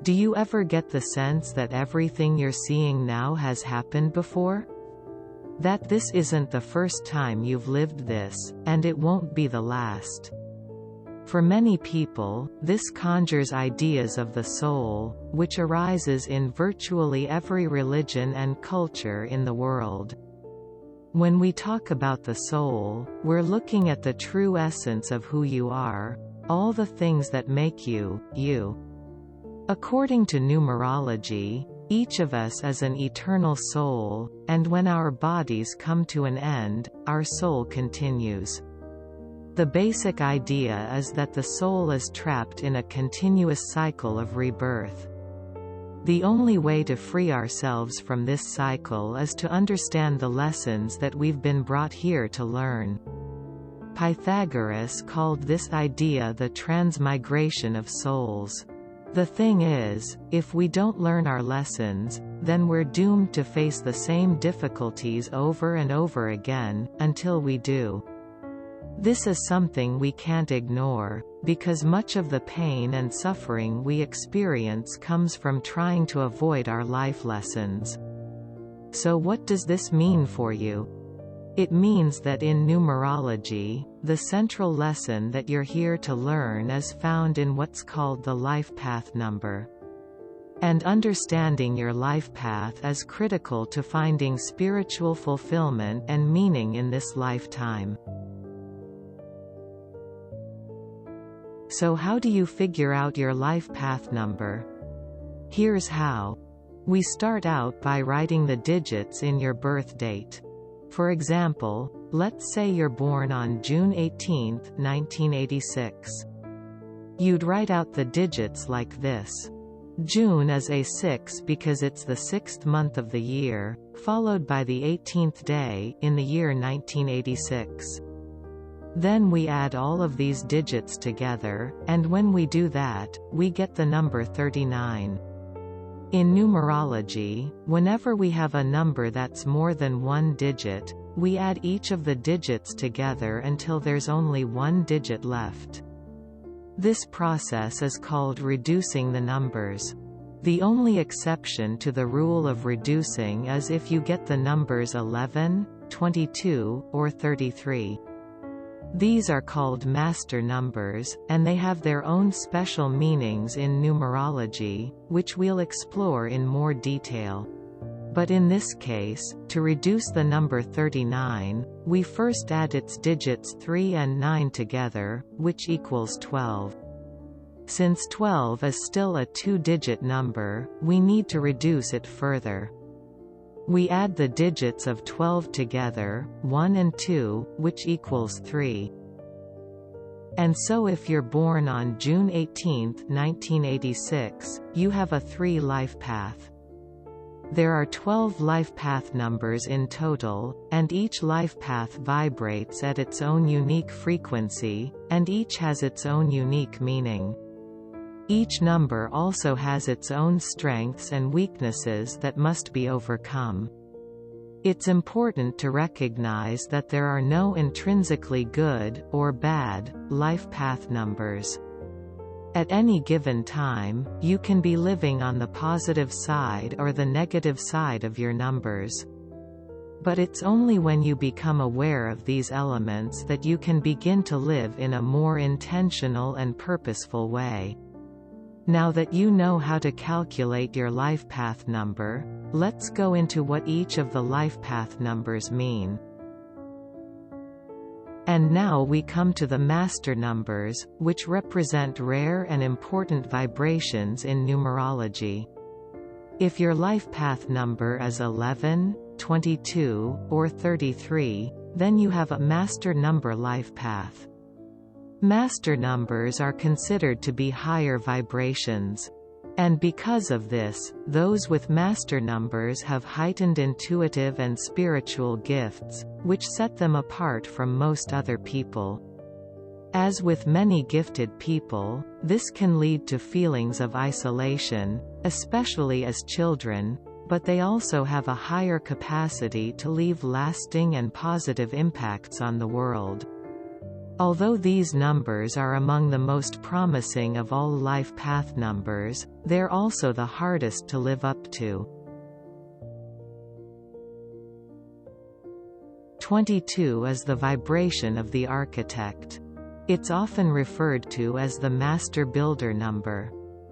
Do you ever get the sense that everything you're seeing now has happened before? That this isn't the first time you've lived this, and it won't be the last. For many people, this conjures ideas of the soul, which arises in virtually every religion and culture in the world. When we talk about the soul, we're looking at the true essence of who you are, all the things that make you, you. According to numerology, each of us is an eternal soul, and when our bodies come to an end, our soul continues. The basic idea is that the soul is trapped in a continuous cycle of rebirth. The only way to free ourselves from this cycle is to understand the lessons that we've been brought here to learn. Pythagoras called this idea the transmigration of souls. The thing is, if we don't learn our lessons, then we're doomed to face the same difficulties over and over again, until we do. This is something we can't ignore, because much of the pain and suffering we experience comes from trying to avoid our life lessons. So what does this mean for you? It means that in numerology, the central lesson that you're here to learn is found in what's called the life path number. And understanding your life path is critical to finding spiritual fulfillment and meaning in this lifetime. So how do you figure out your life path number? Here's how. We start out by writing the digits in your birth date. For example, let's say you're born on June 18, 1986. You'd write out the digits like this. June is a 6 because it's the 6th month of the year, followed by the 18th day in the year 1986. Then we add all of these digits together, and when we do that, we get the number 39. In numerology, whenever we have a number that's more than one digit, we add each of the digits together until there's only one digit left. This process is called reducing the numbers. The only exception to the rule of reducing is if you get the numbers 11, 22, or 33. These are called master numbers, and they have their own special meanings in numerology, which we'll explore in more detail. But in this case, to reduce the number 39, we first add its digits 3 and 9 together, which equals 12. Since 12 is still a two-digit number, we need to reduce it further. We add the digits of 12 together, 1 and 2, which equals 3. And so if you're born on June 18, 1986, you have a 3 life path. There are 12 life path numbers in total, and each life path vibrates at its own unique frequency, and each has its own unique meaning. Each number also has its own strengths and weaknesses that must be overcome. It's important to recognize that there are no intrinsically good, or bad, life path numbers. At any given time, you can be living on the positive side or the negative side of your numbers. But it's only when you become aware of these elements that you can begin to live in a more intentional and purposeful way. Now that you know how to calculate your life path number, let's go into what each of the life path numbers mean. And now we come to the master numbers, which represent rare and important vibrations in numerology. If your life path number is 11, 22, or 33, then you have a master number life path. Master numbers are considered to be higher vibrations. And because of this, those with master numbers have heightened intuitive and spiritual gifts, which set them apart from most other people. As with many gifted people, this can lead to feelings of isolation, especially as children, but they also have a higher capacity to leave lasting and positive impacts on the world. Although these numbers are among the most promising of all life path numbers, they're also the hardest to live up to. 22 is the vibration of the architect. It's often referred to as the master builder number.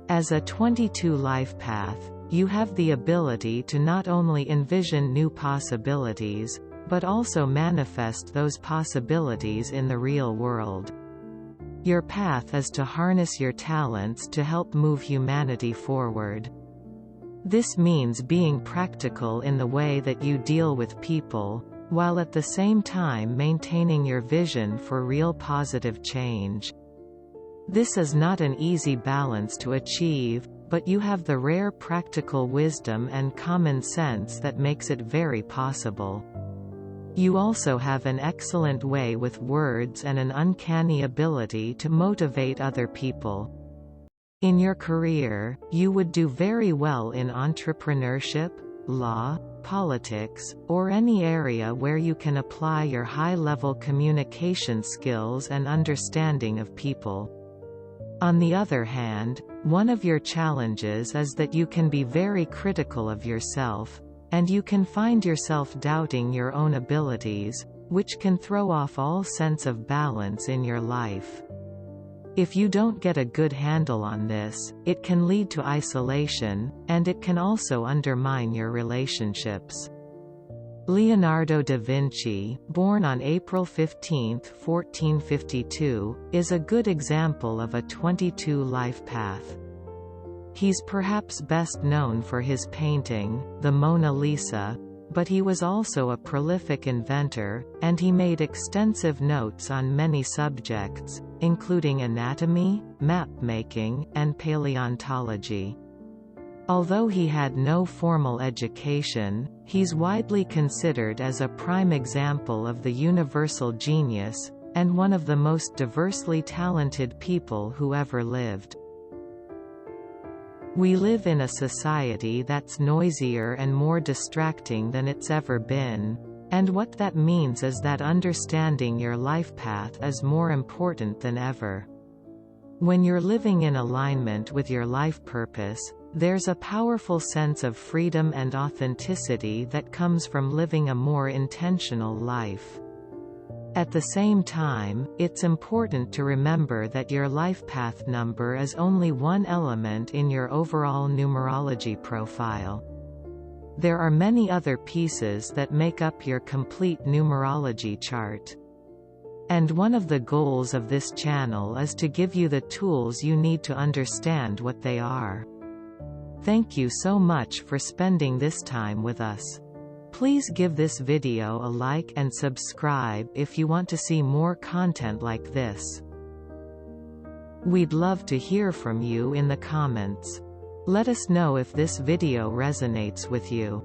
As a 22 life path, you have the ability to not only envision new possibilities, but also manifest those possibilities in the real world. Your path is to harness your talents to help move humanity forward. This means being practical in the way that you deal with people, while at the same time maintaining your vision for real positive change. This is not an easy balance to achieve, but you have the rare practical wisdom and common sense that makes it very possible. You also have an excellent way with words and an uncanny ability to motivate other people. In your career, you would do very well in entrepreneurship, law, politics, or any area where you can apply your high-level communication skills and understanding of people. On the other hand, one of your challenges is that you can be very critical of yourself, and you can find yourself doubting your own abilities, which can throw off all sense of balance in your life. If you don't get a good handle on this, it can lead to isolation, and it can also undermine your relationships. Leonardo da Vinci, born on April 15, 1452, is a good example of a 22 life path. He's perhaps best known for his painting, the Mona Lisa, but he was also a prolific inventor, and he made extensive notes on many subjects, including anatomy, map-making, and paleontology. Although he had no formal education, he's widely considered as a prime example of the universal genius, and one of the most diversely talented people who ever lived. We live in a society that's noisier and more distracting than it's ever been, and what that means is that understanding your life path is more important than ever. When you're living in alignment with your life purpose, there's a powerful sense of freedom and authenticity that comes from living a more intentional life. At the same time, it's important to remember that your life path number is only one element in your overall numerology profile. There are many other pieces that make up your complete numerology chart. And one of the goals of this channel is to give you the tools you need to understand what they are. Thank you so much for spending this time with us. Please give this video a like and subscribe if you want to see more content like this. We'd love to hear from you in the comments. Let us know if this video resonates with you.